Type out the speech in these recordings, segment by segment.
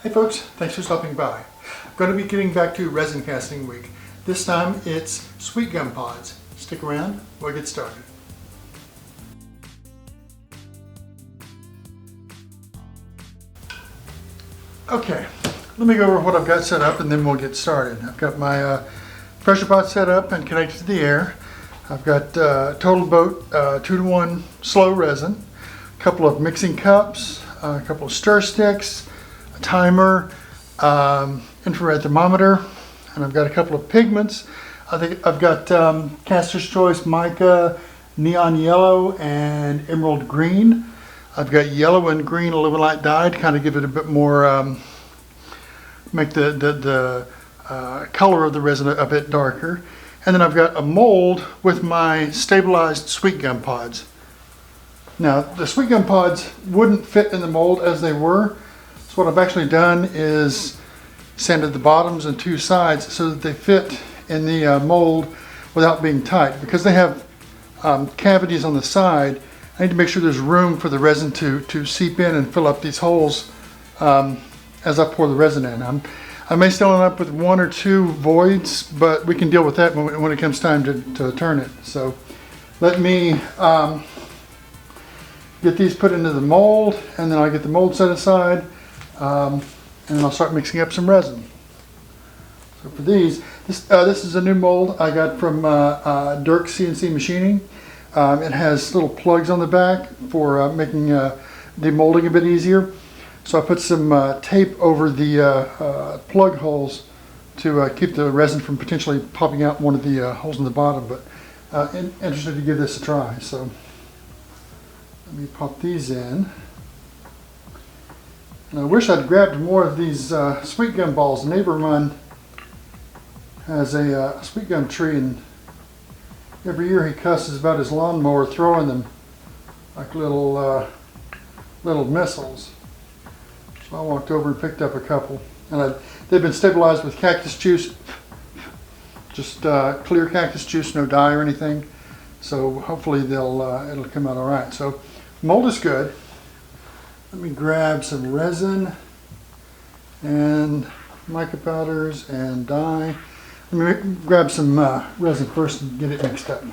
Hey folks, thanks for stopping by. I'm going to be getting back to resin casting week. This time it's Sweetgum pods. Stick around, we'll get started. Okay, let me go over what I've got set up and then we'll get started. I've got my pressure pot set up and connected to the air. I've got Total Boat 2-to-1 slow resin, a couple of mixing cups, a couple of stir sticks, a timer, infrared thermometer, and I've got a couple of pigments. I think I've got Caster's Choice Mica, Neon Yellow, and Emerald Green. I've got yellow and green illuminate dye to kind of give it a bit more, make the color of the resin a bit darker. And then I've got a mold with my stabilized Sweetgum pods. Now, the Sweetgum pods wouldn't fit in the mold as they were. So what I've actually done is sanded the bottoms and two sides so that they fit in the mold without being tight. Because they have cavities on the side, I need to make sure there's room for the resin to seep in and fill up these holes as I pour the resin in. I may still end up with one or two voids, but we can deal with that when it comes time to turn it. So let me get these put into the mold, and then I'll get the mold set aside, and then I'll start mixing up some resin. So for these, this is a new mold I got from Dirk CNC Machining. It has little plugs on the back for making the molding a bit easier. So I put some tape over the plug holes to keep the resin from potentially popping out one of the holes in the bottom, but interested to give this a try. So let me pop these in. And I wish I'd grabbed more of these Sweetgum balls. A neighbor of mine has a Sweetgum tree, and every year he cusses about his lawnmower throwing them like little missiles. So I walked over and picked up a couple, and they've been stabilized with cactus juice, just clear cactus juice, no dye or anything. So hopefully it'll come out all right. So mold is good. Let me grab some resin and mica powders and dye. Let me grab some resin first and get it mixed up.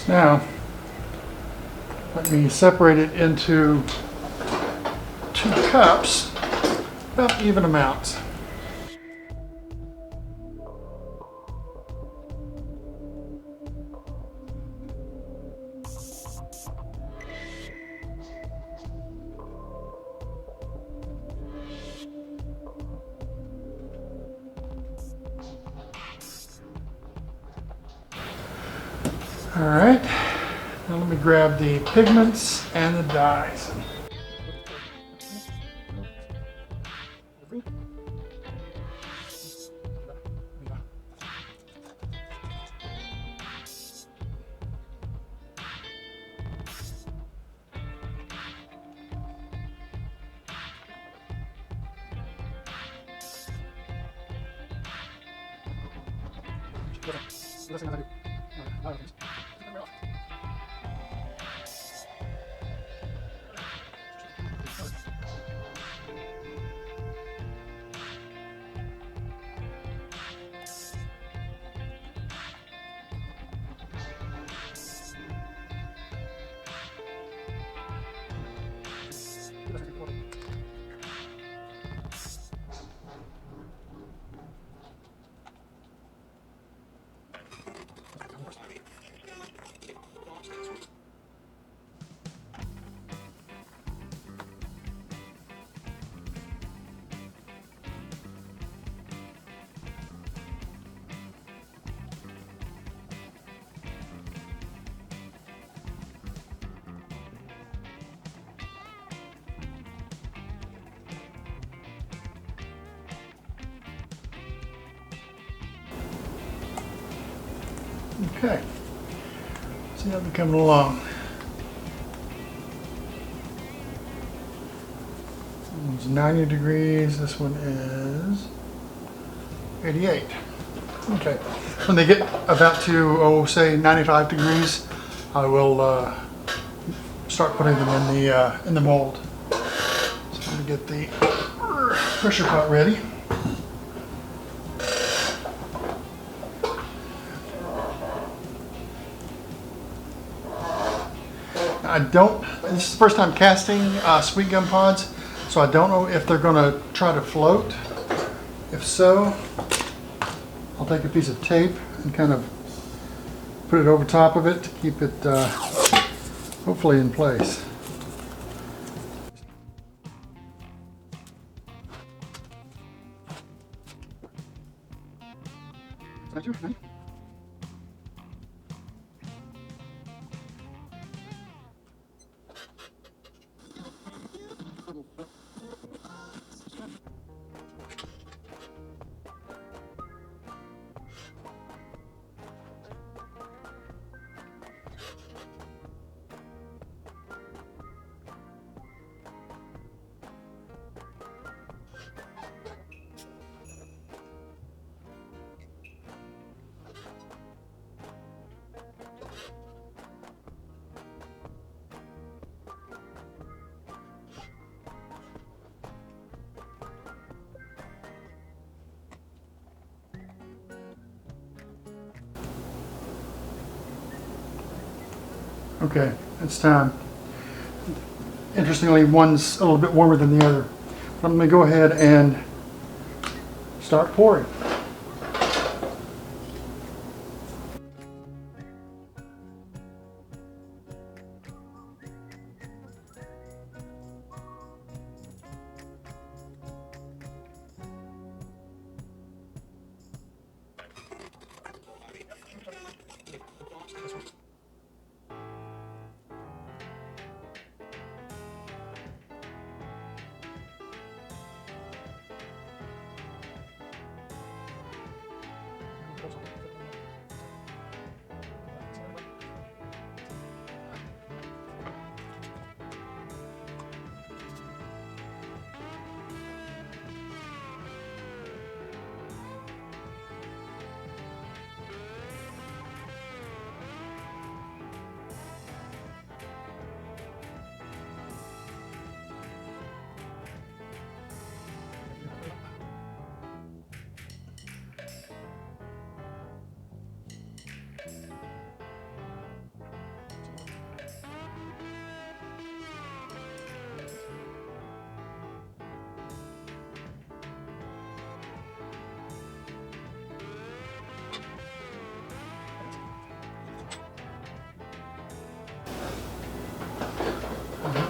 Now, let me separate it into 2 cups, about even amounts. All right, now let me grab the pigments and the dyes. Okay, see how they're coming along. It's 90 degrees, this one is 88. Okay, when they get about to, oh, say 95 degrees, I will start putting them in the mold. So I'm going to get the pressure pot ready. This is the first time casting Sweetgum pods, so I don't know if they're going to try to float. If so, I'll take a piece of tape and kind of put it over top of it to keep it hopefully in place. Okay, it's time. Interestingly, one's a little bit warmer than the other. But I'm going to go ahead and start pouring.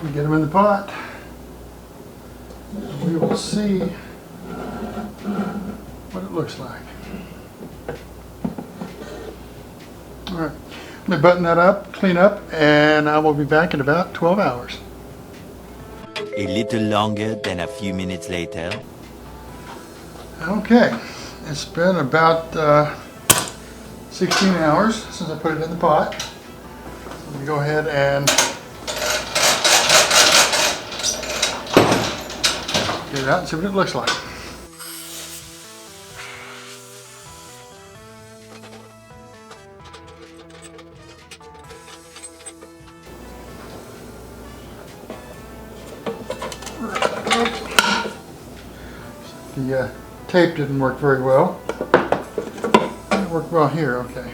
We get them in the pot. We will see what it looks like. All right, let me button that up, clean up, and I will be back in about 12 hours. A little longer than a few minutes later. Okay, it's been about 16 hours since I put it in the pot. Let me go ahead and get it out and see what it looks like. The tape didn't work very well. It worked well here, okay.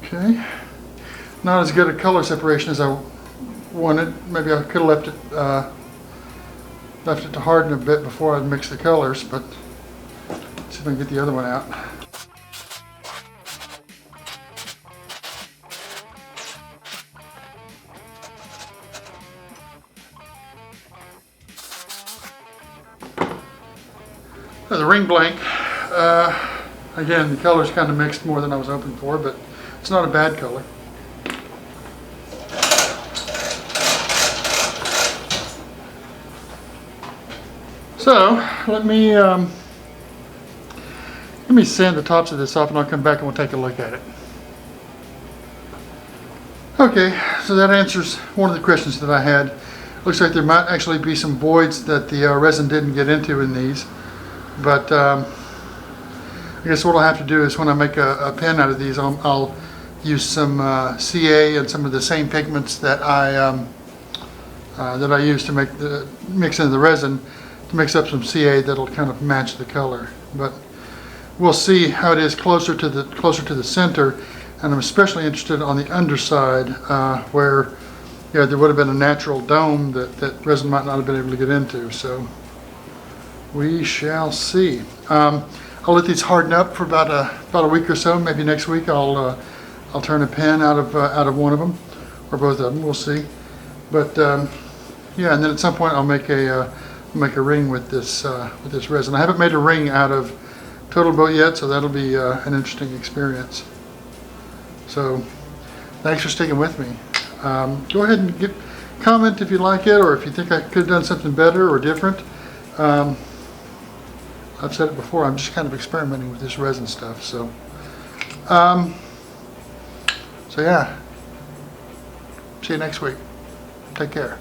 Okay, not as good a color separation as I wanted. Maybe I could have left it Left it to harden a bit before I mix the colors, but let's see if I can get the other one out. The ring blank, again, the color's kind of mixed more than I was hoping for, but it's not a bad color. So let me sand the tops of this off, and I'll come back and we'll take a look at it. Okay, so that answers one of the questions that I had. Looks like there might actually be some voids that the resin didn't get into in these, but I guess what I'll have to do is when I make a pen out of these, I'll use some CA and some of the same pigments that I use to mix into the resin, to mix up some CA that'll kind of match the color. But we'll see how it is closer to the center, and I'm especially interested on the underside where there would have been a natural dome that resin might not have been able to get into. So we shall see. I'll let these harden up for about a week or so. Maybe next week I'll turn a pen out of one of them, or both of them. We'll see. But yeah, and then at some point I'll make a ring with this resin. I haven't made a ring out of Total Boat yet, so that'll be an interesting experience. So thanks for sticking with me. Go ahead and comment if you like it, or if you think I could have done something better or different. I've said it before, I'm just kind of experimenting with this resin stuff. So yeah, see you next week. Take care.